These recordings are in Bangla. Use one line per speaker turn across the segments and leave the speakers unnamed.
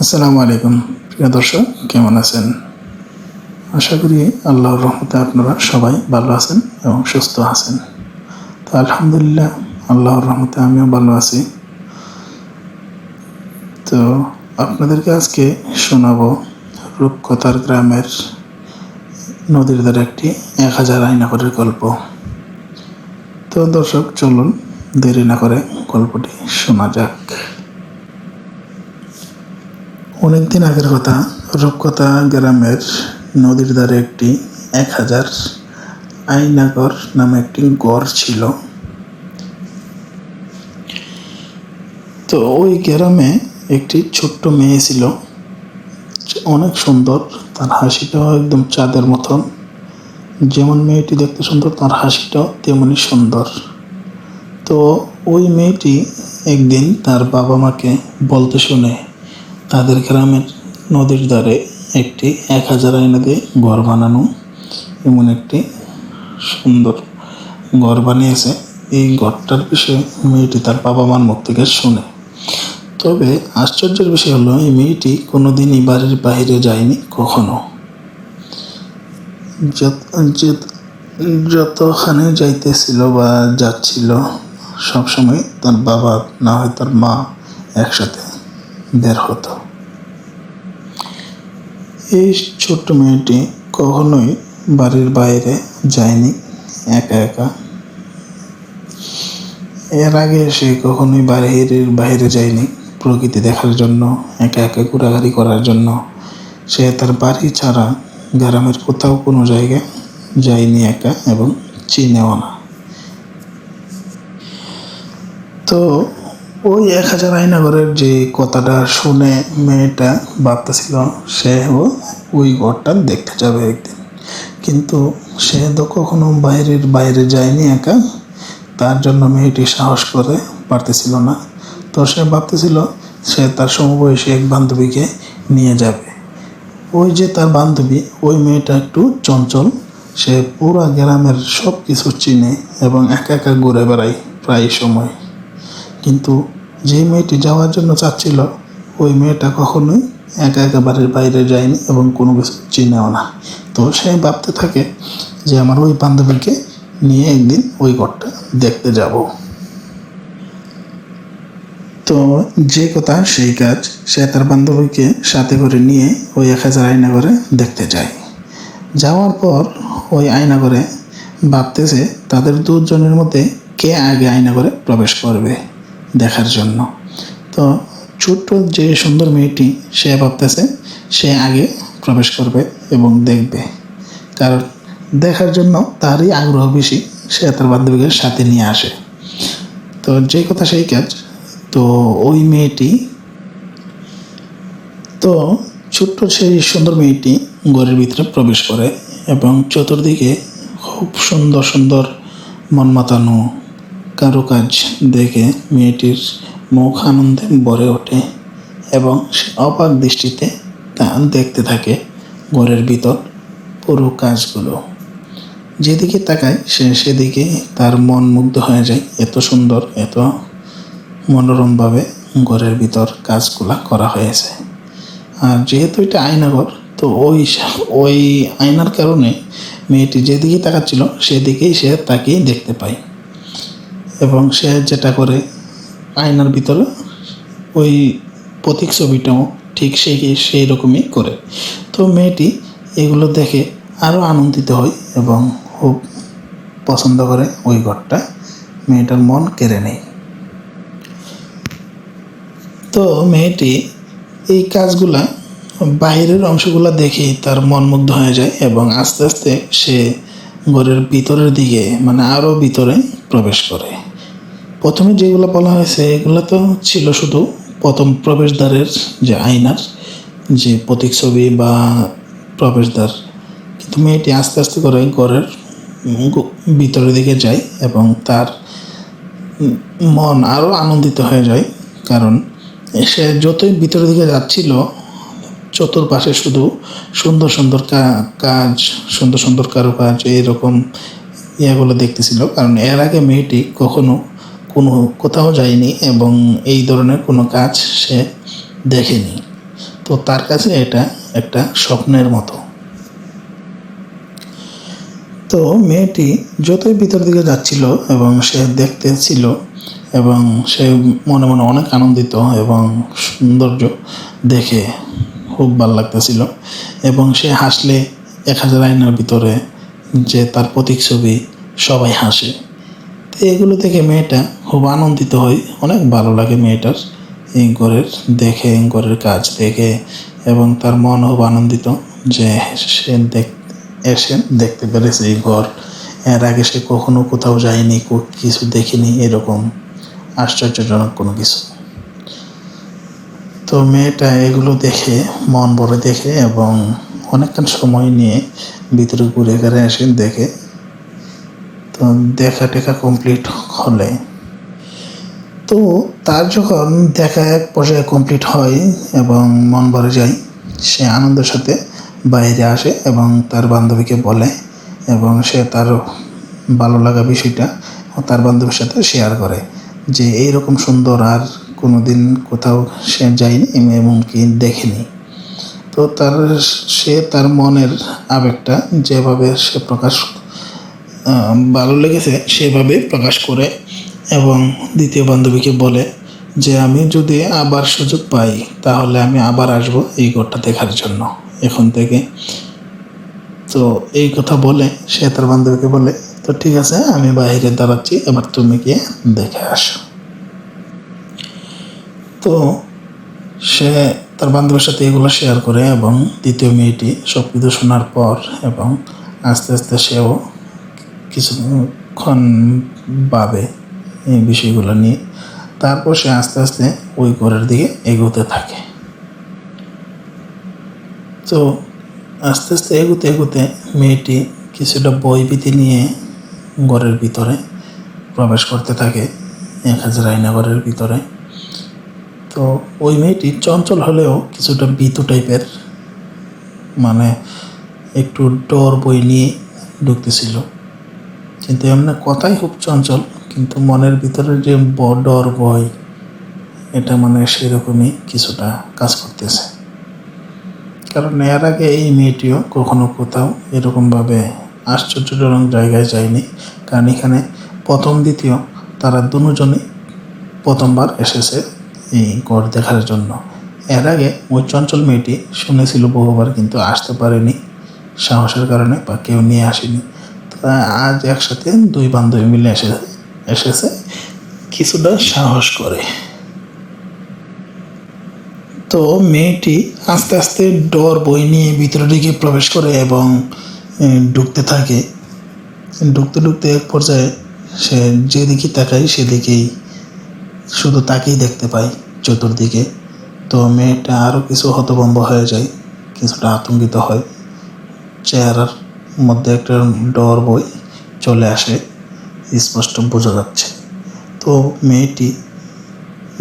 আসসালামু আলাইকুম প্রিয় দর্শক, কেমন আছেন? আশা করি আল্লাহর রহমতে আপনারা সবাই ভালো আছেন এবং সুস্থ আছেন। তো আলহামদুলিল্লাহ, আল্লাহর রহমতে আমিও ভালো আছি। তো আপনাদেরকে আজকে শোনাবো রূপকথার গ্রামের নদীর ধারে একটি 1000 আয়নাঘরের গল্প। তো দর্শক, চলুন দেরি না করে গল্পটি শোনা যাক। অনেকদিন আগের কথা, রূপকথা গ্রামের নদীর ধারে একটি 1000 আয়নাঘর নামে একটি গড় ছিল। তো ওই গ্রামে একটি ছোট্ট মেয়ে ছিল, অনেক সুন্দর। তার হাসিটাও একদম চাঁদের মতন। যেমন মেয়েটি দেখতে সুন্দর, তার হাসিটাও তেমনি সুন্দর। তো ওই মেয়েটি একদিন তার বাবা মাকে বলতে শুনে তাদের গ্রামের নদীর ধারে একটি 1000 আয়না দিয়ে ঘর বানানো, এমন একটি সুন্দর ঘর বানিয়েছে। এই ঘরটার বিষয়ে মেয়েটি তার বাবা মার মুখ থেকে শুনে। তবে আশ্চর্যের বিষয় হলো, এই মেয়েটি কোনোদিনই বাড়ির বাইরে যায়নি কখনো। যতখানে যাইতেছিল বা যাচ্ছিল, সবসময় তার বাবা না হয় তার মা একসাথে বের হতো। এই ছোট্ট মেয়েটি কখনোই বাড়ির বাইরে যায়নি একা একা। এর আগে সে কখনোই বাইরে যায়নি প্রকৃতি দেখার জন্য, একা একা ঘোরাঘুরি করার জন্য। সে তার বাড়ি ছাড়া গ্রামের কোথাও কোনো জায়গায় যায়নি একা, এবং চিনেও না। তো ওই 1000 আয়নাঘরের যে কথাটা শুনে মেয়েটা ভাবতেছিল সে ওই ঘরটা দেখতে যাবে একদিন, কিন্তু সে তো কখনো বাইরে যায়নি একা। তার জন্য মেয়েটি সাহস করে পারতেছিল না। তো সে ভাবতেছিল সে তার সমবয়সী এক বান্ধবীকে নিয়ে যাবে। ওই যে তার বান্ধবী, ওই মেয়েটা একটু চঞ্চল। সে পুরো গ্রামের সব কিছু চিনে এবং একা একা ঘুরে বেড়ায় প্রায় সময়। কিন্তু যে মেয়েটি যাওয়ার জন্য চাচ্ছিল, ওই মেয়েটা কখনোই একা একা বাড়ির বাইরে যায়নি এবং কোনো কিছু চিনেও না। তো সে ভাবতে থাকে যে আমার ওই বান্ধবীকে নিয়ে একদিন ওই ঘরটা দেখতে যাব। তো যে কথা সেই কাজ, সে তার বান্ধবীকে সাথে করে নিয়ে ওই 1000 আয়নাঘরে দেখতে যায়। যাওয়ার পর ওই আয়নাঘরে ভাবতেছে তাদের দুজনের মধ্যে কে আগে আয়নাঘরে প্রবেশ করবে দেখার জন্য। তো ছোট্ট যে সুন্দর মেয়েটি, সে ভাবতেছে সে আগে প্রবেশ করবে এবং দেখবে, কারণ দেখার জন্য তারই আগ্রহ বেশি। সে তার বান্ধবীকে সাথে নিয়ে আসে। তো যে কথা সেই কাজ। তো ওই মেয়েটি, তো ছোট্ট সেই সুন্দর মেয়েটি ঘরের ভিতরে প্রবেশ করে এবং চতুর্দিকে খুব সুন্দর সুন্দর মন মাতানো কারুকাজ দেখে মেয়েটির মুখ আনন্দে ভরে ওঠে এবং সে অবাক দৃষ্টিতে তা দেখতে থাকে ঘরের ভিতর পুরো কাজগুলো। যেদিকে তাকায় সে সেদিকে তার মন মুগ্ধ হয়ে যায়। এত সুন্দর, এত মনোরমভাবে ঘরের ভিতর কাজগুলা করা হয়েছে। আর যেহেতু এটা আয়নাঘর, তো ওই আয়নার কারণে মেয়েটি যেদিকে তাকাচ্ছিল সেদিকেই সে তাকিয়ে দেখতে পায়। এবং সে যেটা করে, আয়নার ভিতরে ওই প্রতিচ্ছবিটাও ঠিক সেই রকমই করে। তো মেয়েটি এগুলো দেখে আরও আনন্দিত হয় এবং খুব পছন্দ করে ওই ঘরটা। মেয়েটার মন কেড়ে নেয়। তো মেয়েটি এই কাজগুলা, বাহিরের অংশগুলো দেখেই তার মন মুগ্ধ হয়ে যায় এবং আস্তে আস্তে সে ঘরের ভিতরের দিকে, মানে আরও ভিতরে প্রবেশ করে। প্রথমে যেগুলো বলা হয়েছে এগুলো তো ছিল শুধু প্রথম প্রবেশদ্বারের যে আয়নার যে প্রতিচ্ছবি বা প্রবেশদ্বার, কিন্তু মেয়েটি আস্তে আস্তে করে ঘরের ভিতরের দিকে যায় এবং তার মন আরও আনন্দিত হয়ে যায়। কারণ সে যতই ভিতরের দিকে যাচ্ছিল, চতুর্পাশে শুধু সুন্দর সুন্দর কাজ, সুন্দর সুন্দর কারুকাজ, এইরকম ইয়েগুলো দেখতেছিল। কারণ এর আগে মেয়েটি কখনো কোথাও যায়নি এবং এই ধরনের কোনো কাজ সে দেখেনি। তো তার কাছে এটা একটা স্বপ্নের মতো। তো মেয়েটি যতই ভিতর দিকে যাচ্ছিল এবং সে দেখতেছিল এবং সে মনে মনে অনেক আনন্দিত এবং সৌন্দর্য দেখে খুব ভালো লাগতেছিল। এবং সে হাসলে 1000 আয়নার ভিতরে যে তার প্রতিচ্ছবি সবাই হাসে। তো এগুলো দেখে মেয়েটা খুব আনন্দিত হয়, অনেক ভালো লাগে মেয়েটার এই ঘরের দেখে, ঘরের কাজ দেখে, এবং তার মন খুব আনন্দিত যে সে এসে দেখতে পেরেছে এই ঘর। এর আগে সে কখনো কোথাও যায়নি, কিছু দেখিনি এরকম আশ্চর্যজনক কোনো কিছু। তো মেয়েটা এগুলো দেখে মন ভরে দেখে এবং অনেকক্ষণ সময় নিয়ে ভিতরে ঘুরে ঘুরে এসে দেখে। তো দেখা টেকা কমপ্লিট হলে তো তার যখন দেখা এক পর্যায়ে কমপ্লিট হয় এবং মন ভরে যায়, সে আনন্দের সাথে বাইরে আসে এবং তার বান্ধবীকে বলে, এবং সে তার ভালো লাগা বিষয়টা তার বান্ধবীর সাথে শেয়ার করে যে এইরকম সুন্দর আর কোনো দিন কোথাও সে যায়নি এমনকি দেখেনি। তো সে তার মনের আবেগটা যেভাবে সে ভালো লেগেছে সেভাবে প্রকাশ করে এবং দ্বিতীয় বান্ধবীকে বলে যে আমি যদি আবার সুযোগ পাই তাহলে আমি আবার আসব এই ঘরটা দেখার জন্য এখন থেকে। তো এই কথা বলে সে তার বান্ধবীকে বলে, তো ঠিক আছে আমি বাইরে দাঁড়াচ্ছি, এবার তুমি গিয়ে দেখে আসো। তো সে তার বান্ধবীর সাথে এগুলো শেয়ার করে এবং দ্বিতীয় মেয়েটি সব কিছু শোনার পর এবং আস্তে আস্তে সেও কিছুক্ষণ ভাবে এই বিষয়গুলো নিয়ে, তারপর সে আস্তে আস্তে ওই ঘরের দিকে এগোতে থাকে। তো আস্তে আস্তে এগোতে এগোতে মেয়েটি কিছুটা ভয়ভীতি নিয়ে ঘরের ভিতরে প্রবেশ করতে থাকে, 1000 আয়না ঘরের ভিতরে। তো ওই মেয়েটি চঞ্চল হলেও কিছুটা ভীতু টাইপের, মানে একটু ডর বই নিয়ে ঢুকতেছিল, কিন্তু এমনি কথাই খুব চঞ্চল, কিন্তু মনের ভিতরে যে ডর ভয় এটা মানে সেরকমই কিছুটা কাজ করতেছে। কারণ এর আগে এই মেয়েটিও কখনো কোথাও এরকমভাবে আশ্চর্যজনক জায়গায় যায়নি, কারণ এখানে প্রথম দ্বিতীয় তারা দুজনই প্রথমবার এসেছে এই ঘর দেখার জন্য। এর আগে ওই চঞ্চল মেয়েটি শুনেছিল বহুবার, কিন্তু আসতে পারেনি সাহসের কারণে বা কেউ নিয়ে আসেনি। তো আজ একসাথে দুই বান্ধবী মিলে এসেছে কিছুটা সাহস করে। তো মেয়েটি আস্তে আস্তে ডর বই নিয়ে ভিতরের দিকে প্রবেশ করে এবং ঢুকতে থাকে। ঢুকতে ঢুকতে এক পর্যায়ে সে যেদিকে তাকায় সেদিকেই শুধু তাকেই দেখতে পায় চতুর্দিকে। তো মেয়েটা আরও কিছু হতভম্ব হয়ে যায়, কিছুটা আতঙ্কিত হয়, চেহারার মধ্যে একটা ডর বই চলে আসে, স্পষ্ট বোঝা যাচ্ছে। তো মেয়েটি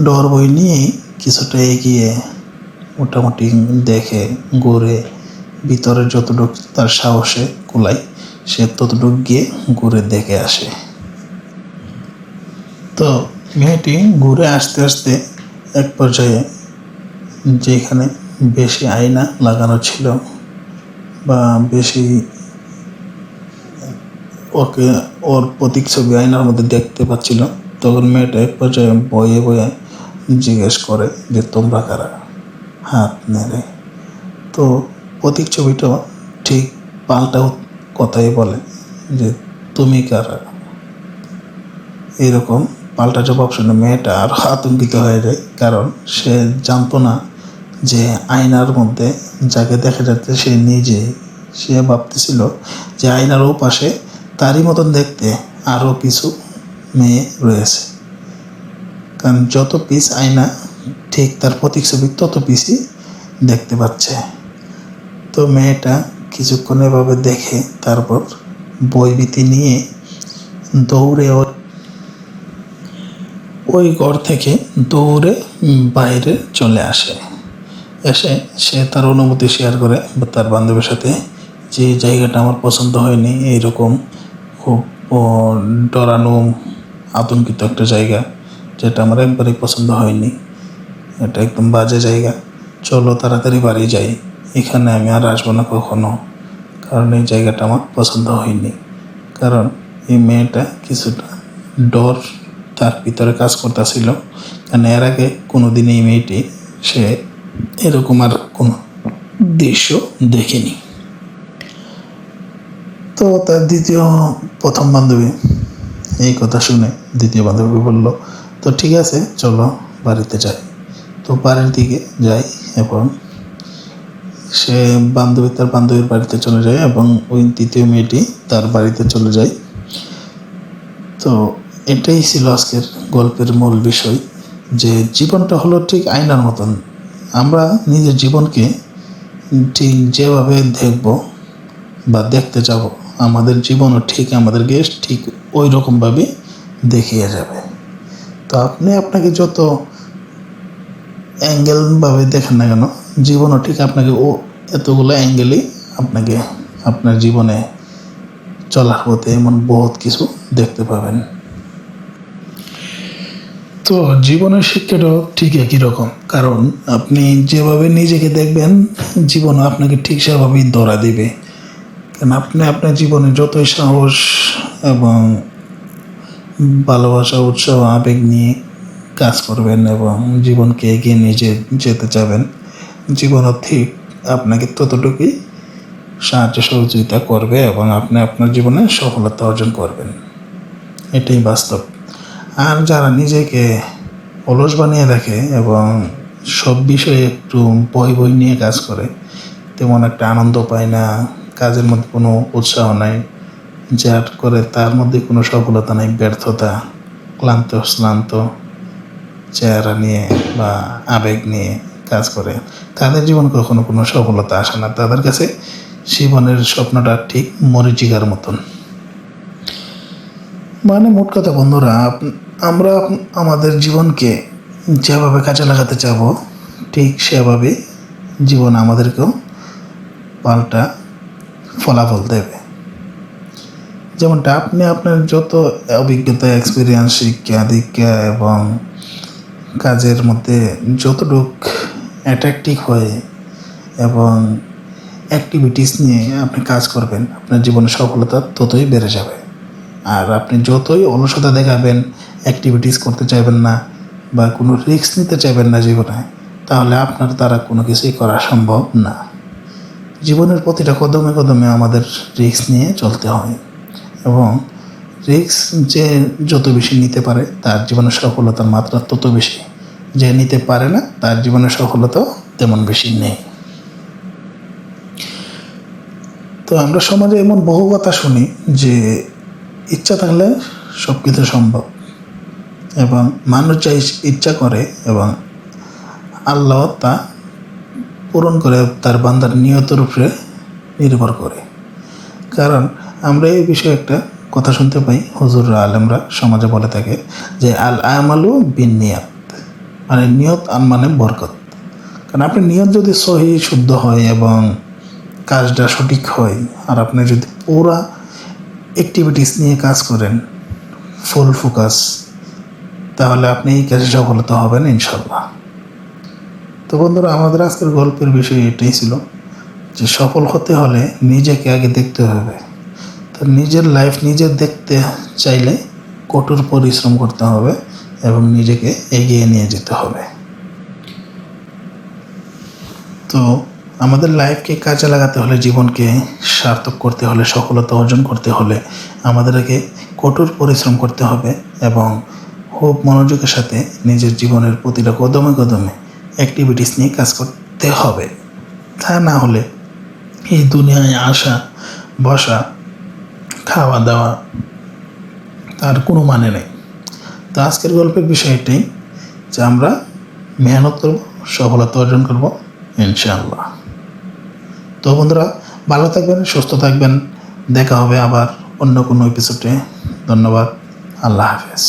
ডর বই নিয়েই কিছুটা এগিয়ে মোটামুটি দেখে ঘুরে ভিতরে যতটুকু তার সাহসে কুলায় সে ততটুকু গিয়ে ঘুরে দেখে আসে। তো মেয়েটি ঘুরে আসতে আসতে এক পর্যায়ে যেখানে বেশি আয়না লাগানো ছিল বা বেশি ওর প্রতিচ্ছবি আয়নার মধ্যে দেখতে পাচ্ছিল, তখন মেয়েটা এক পর্যায়ে বয়ে বয়ে জিজ্ঞেস করে যে তোমরা কারা, হাত নেড়ে। তো প্রতিচ্ছবিটা ঠিক পাল্টা কথাই বলে যে তুমি কারা। এরকম পাল্টা জবাব শুনে মেয়েটা আর আতঙ্কিত হয়ে যায়, কারণ সে জানতো না যে আয়নার মধ্যে যাকে দেখা যাচ্ছে সে নিজে। সে ভাবতেছিল যে আয়নার ও পাশে তারই মতন দেখতে আরও কিছু মেয়ে রয়েছে, কারণ যত পিস আয়না ঠিক তার প্রতিচ্ছবি তত পিসই দেখতে পাচ্ছে। তো মেয়েটা কিছুক্ষণ এভাবে দেখে তারপর ভয়ভীতি নিয়ে দৌড়ে ওই ঘর থেকে দৌড়ে বাইরে চলে আসে। এসে সে তার অনুভূতি শেয়ার করে তার বান্ধবীর সাথে যে জায়গাটা আমার পছন্দ হয়নি, এইরকম খুব ডরানো আতঙ্কিত একটা জায়গা, যেটা আমার একবারেই পছন্দ হয়নি, এটা একদম বাজে জায়গা। চলো তাড়াতাড়ি বাড়ি যাই, এখানে আমি আর আসবো না কখনো, কারণ এই জায়গাটা আমার পছন্দ হয়নি। কারণ এই মেয়েটা কিছুটা ডর তার ভিতরে কাজ করতেছিল, কারণ এর আগে কোনো দিন এই মেয়েটি সে এরকম আর কোনো দৃশ্য দেখেনি। তো তার প্রথম বান্ধবী এই কথা শুনে দ্বিতীয় বান্ধবী বলল, তো ঠিক আছে চলো বাড়িতে যাই। তো বাড়ির দিকে যাই এবং সে তার বান্ধবীর বাড়িতে চলে যায় এবং ওই দ্বিতীয় মেয়েটি তার বাড়িতে চলে যায়। তো এটাই ছিল আজকের গল্পের মূল বিষয়, যে জীবনটা হলো ঠিক আয়নার মতন। আমরা নিজের জীবনকে ঠিক যেভাবে দেখব বা দেখতে যাব, আমাদের জীবনও ঠিক আমাদেরকে ঠিক ওই রকমভাবে দেখিয়ে যাবে। তো আপনি আপনাকে যত অ্যাঙ্গেলভাবে দেখেন না কেন, জীবনও ঠিক আপনাকে এতগুলো অ্যাঙ্গেলেই আপনাকে আপনার জীবনে চলার পথে এমন বহুত কিছু দেখতে পাবেন। তো জীবনের শিক্ষাটাও ঠিক একই রকম, কারণ আপনি যেভাবে নিজেকে দেখবেন জীবনও আপনাকে ঠিক সেভাবেই ধরা দিবে। কারণ আপনি আপনার জীবনে যতই সাহস এবং ভালোবাসা, উৎসাহ, আবেগ নিয়ে কাজ করবেন এবং জীবনকে এগিয়ে নিয়ে যেতে চাবেন, জীবনও ঠিক আপনাকে ততটুকুই সাহায্য সহযোগিতা করবে এবং আপনি আপনার জীবনে সফলতা অর্জন করবেন। এটাই বাস্তব। আর যারা নিজেকে অলস বানিয়ে রাখে এবং সব বিষয়ে একটু বই নিয়ে কাজ করে, তেমন একটা আনন্দ পায় না, কাজের মধ্যে কোনো উৎসাহ নাই, যার করে তার মধ্যে কোনো সফলতা নাই, ব্যর্থতা, ক্লান্ত চেহারা নিয়ে বা আবেগ নিয়ে কাজ করে, তাদের জীবন কখনো কোনো সফলতা আসে না। তাদের কাছে জীবনের স্বপ্নটা ঠিক মরীচিকার মতন। মানে মোট কথা বন্ধুরা, আমরা আমাদের জীবনকে যেভাবে কাজে লাগাতে চাবো ঠিক সেভাবে জীবন আমাদেরকেও পাল্টা ফলাফল দেবে। যেমনটা আপনি আপনার যত অভিজ্ঞতা, এক্সপিরিয়েন্স, শিক্ষা দীক্ষা এবং কাজের মধ্যে যতটুক অ্যাট্রাক্টিভ হয়ে এবং অ্যাক্টিভিটিস নিয়ে আপনি কাজ করবেন, আপনার জীবনের সফলতা ততই বেড়ে যাবে। আর আপনি যতই অলসতা দেখাবেন, অ্যাক্টিভিটিস করতে চাইবেন না বা কোনো রিস্ক নিতে চাইবেন না জীবনে, তাহলে আপনার দ্বারা কোনো কিছুই করা সম্ভব না। জীবনের প্রতিটা কদমে কদমে আমাদের রিস্ক নিয়ে চলতে হয় এবং রিস্ক যে যত বেশি নিতে পারে তার জীবনের সফলতার মাত্রা তত বেশি, যে নিতে পারে না তার জীবনের সফলতাও তেমন বেশি নেই। তো আমরা সমাজে এমন বহু কথা শুনি যে ইচ্ছা থাকলে সব কিছু সম্ভব, এবং মানুষ যা ইচ্ছা করে এবং আল্লাহ তা পূরণ করে তার বান্দার নিয়তের উপরে নির্ভর করে। কারণ আমরা এই বিষয়ে একটা কথা শুনতে পাই, হুজুররা আলেমরা সমাজে বলে থাকে যে আল আমালু বিন নিয়াত, মানে নিয়ত মানে বরকত। কারণ আপনার নিয়ত যদি সহি শুদ্ধ হয় এবং কাজটা সঠিক হয়, আর আপনি যদি পুরা অ্যাক্টিভিটিস নিয়ে কাজ করেন ফুল ফোকাস, তাহলে আপনি এই কাজে সফলতা হবেন ইনশাল্লাহ। তো বন্ধুরা, আমাদের আজকের গল্পের বিষয় এটাই ছিল যে সফল হতে হলে নিজেকে আগে দেখতে হবে। তো নিজের লাইফ নিজে দেখতে চাইলে কঠোর পরিশ্রম করতে হবে এবং নিজেকে এগিয়ে নিয়ে যেতে হবে। তো আমাদের লাইফকে কাজে লাগাতে হলে, জীবনকে সার্থক করতে হলে, সফলতা অর্জন করতে হলে আমাদেরকে কঠোর পরিশ্রম করতে হবে এবং খুব মনোযোগের সাথে নিজের জীবনের প্রতিটা কদমে কদমে অ্যাক্টিভিটিস নিয়ে কাজ করতে হবে। তা না হলে এই দুনিয়ায় আসা, বসা, খাওয়া দাওয়া তার কোনো মানে নেই। তো আজকের গল্পের বিষয় এটাই যে আমরা মেহনত করব, সফলতা অর্জন করব ইনশাআল্লাহ। তো বন্ধুরা, ভালো থাকবেন, সুস্থ থাকবেন, দেখা হবে আবার অন্য কোনো এপিসোডে। ধন্যবাদ, আল্লাহ হাফেজ।